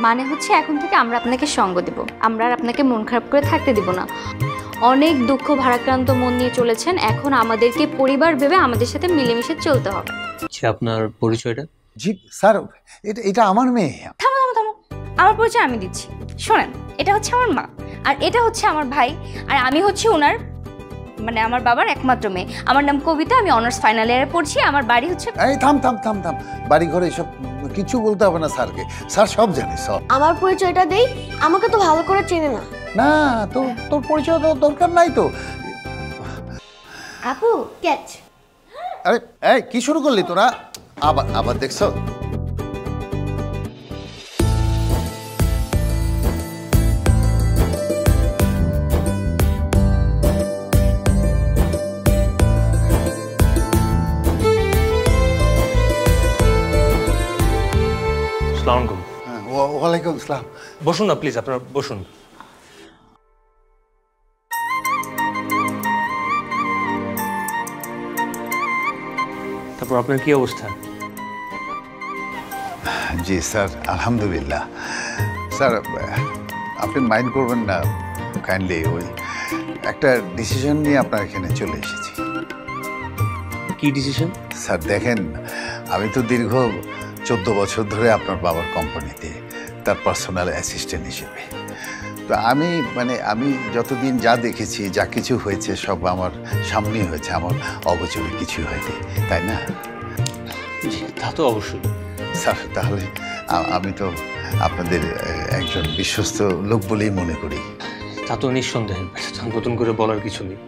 মানে হচ্ছে এখন থেকে আমরা আপনাকে সঙ্গ দেব, আমরা আর আপনাকে মন খারাপ করে থাকতে দিব না। অনেক দুঃখ ভারাক্রান্ত মন নিয়ে চলেছেন, এখন আমাদেরকে পরিবার ভেবে আমাদের সাথে মিলেমিশে চলতে হবে। আচ্ছা, আপনার পরিচয়টা? জি স্যার, এটা আমার মেয়ে। থামো থামো থামো, আমার পরিচয় আমি দিচ্ছি। শোনেন, এটা হচ্ছে আমার মা, আর এটা হচ্ছে আমার ভাই, আর আমি হচ্ছে ওনার মানে আমার বাবার একমাত্র মেয়ে। আমার নাম কবিতা, আমি অনার্স ফাইনাল ইয়ারে পড়ছি। আমার বাড়ি হচ্ছে এই থাম থাম থাম থাম, বাড়ি ঘরে এসব কিছু বলতে হবে না স্যারকে, স্যার সব জানে সব। আমার পরিচয়টা দেই, আমাকে তো ভালো করে চেনে না। না, তোর পরিচয় তো দরকার নাই তো। আপু ক্যাচ। আরে এই কি শুরু করলি তোরা? আবার দেখছো? আসসালামু আলাইকুম। ওয়ালাইকুম আসসালাম। বসুন না প্লিজ, আপনারা বসুন। তারপর আপনার কি অবস্থা? জি স্যার, আলহামদুলিল্লাহ। স্যার আপনি মাইন্ড করবেন না কাইন্ডলি, ওই একটা ডিসিশন নিয়ে আপনার এখানে চলে এসেছি। কি ডিসিশন? স্যার দেখেন, আমি তো দীর্ঘ 14 বছর ধরে আপনার বাবার কোম্পানিতে তার পার্সোনাল অ্যাসিস্ট্যান্ট হিসেবে। তো আমি যতদিন যা দেখেছি, যা কিছু হয়েছে সব আমার সামনেই হয়েছে, আমার অগোচরে কিছু হয়নি, তাই না? জি, তা তো অবশ্যই। স্যার তাহলে আমি তো আপনাদের একজন বিশ্বস্ত লোক বলেই মনে করি। তা তো নিঃসন্দেহে, নতুন করে বলার কিছু নেই।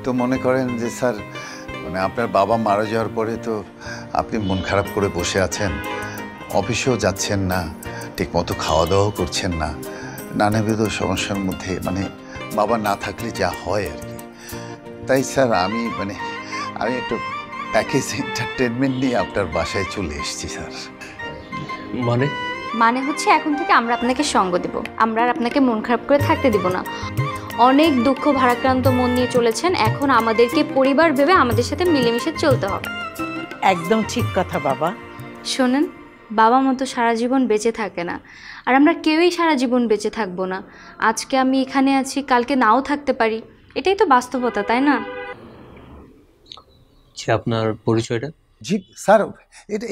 তো মনে করেন যে স্যার, আপনার বাবা মারা যাওয়ার পরে তো আপনি মন খারাপ করে বসে আছেন, অফিসেও যাচ্ছেন না, ঠিকমতো খাওয়া দাওয়াও করছেন না, নানাবিধ সমস্যার মধ্যে, বাবা না থাকলে যা হয় আর কি। তাই স্যার আমি একটু প্যাকেজ এন্টারটেনমেন্ট নিয়ে আপনার বাসায় চলে এসেছি স্যার। মানে হচ্ছে এখন থেকে আমরা আপনাকে সঙ্গ দেব, আমরা আর আপনাকে মন খারাপ করে থাকতে দিব না। অনেক দুঃখ ভারাক্রান্ত মন নিয়ে চলেছেন, এখন আমাদেরকে পরিবার ভেবে আমাদের সাথে মিলেমিশে চলতে হবে। একদম ঠিক কথা বাবা। শোনেন, বাবা মতো সারা জীবন বেঁচে থাকে না, আর আমরা কেউই সারা জীবন বেঁচে থাকবো না। আজকে আমি এখানে আছি, কালকে নাও থাকতে পারি, এটাই তো বাস্তবতা, তাই না? আচ্ছা, আপনার পরিচয়টা? জি স্যার,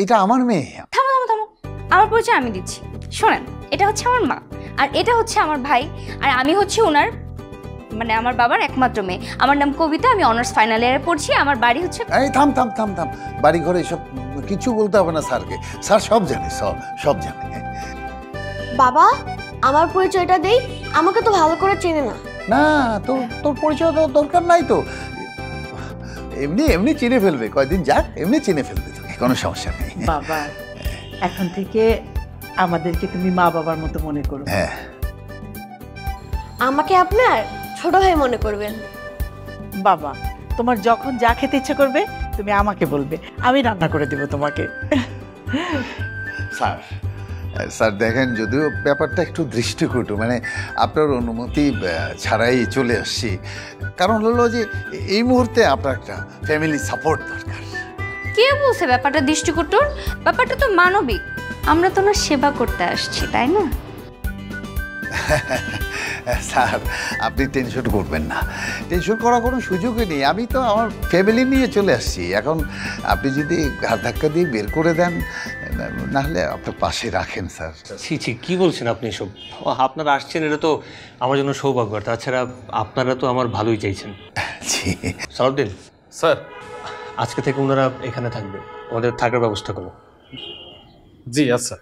এটা আমার মেয়ে। থামো থামো থামো, আমার পরিচয় আমি দিচ্ছি। শোনেন, এটা হচ্ছে আমার মা, আর এটা হচ্ছে আমার ভাই, আর আমি হচ্ছে ওনার আমার বাবার একমাত্র মেয়ে। আমার নাম কবিতা, আমি অনার্স ফাইনাল ইয়ারে পড়ছি। আমার বাড়ি হচ্ছে এই থাম থাম থাম থাম, বাড়ি ঘরে এসব কিছু বলতে হবে না স্যারকে, স্যার সব জানে সব জানে। বাবা, আমার পরিচয়টা দেই, আমাকে তো ভালো করে চেনে না। না, তোর পরিচয় তো দরকার নাই তো, এমনি চিনে ফেলবে, কয়দিন যাক এমনি চিনে ফেলবে, কোনো সমস্যা নেই। বাবা, এখন থেকে আমাদেরকে তুমি মা বাবার মতো মনে করো। হ্যাঁ, আমাকে আপনার ছোট ভাই মনে করবেন। বাবা, তোমার যখন যা খেতে ইচ্ছে করবে তুমি আমাকে বলবে, আমি রান্না করে দেব তোমাকে। স্যার দেখেন, যদিও ব্যাপারটা একটু দৃষ্টিকটু, আপনার অনুমতি ছাড়াই চলে আসছি, কারণ হলো যে এই মুহূর্তে আপনার একটা ফ্যামিলি সাপোর্ট দরকার। কে বলছে ব্যাপারটা দৃষ্টিকটুর? ব্যাপারটা তো মানবিক, আমরা তো ওনার সেবা করতে আসছি, তাই না? স্যার আপনি টেনশন করবেন না, টেনশন করার কোনো সুযোগই নেই, আমি তো আমার ফ্যামিলি নিয়ে চলে আসছি। এখন আপনি যদি ঘাট ধাক্কা দিয়ে বের করে দেন, নাহলে আপনার পাশে রাখেন স্যার। ছি, কি বলছেন আপনি এসব? আপনারা আসছেন, এটা তো আমার জন্য সৌভাগ্য। তাছাড়া আপনারা তো আমার ভালোই চাইছেন। জি সালাউদ্দিন স্যার, আজকে থেকে ওনারা এখানে থাকবে, আমাদের থাকার ব্যবস্থা করো। জি আচ্ছা।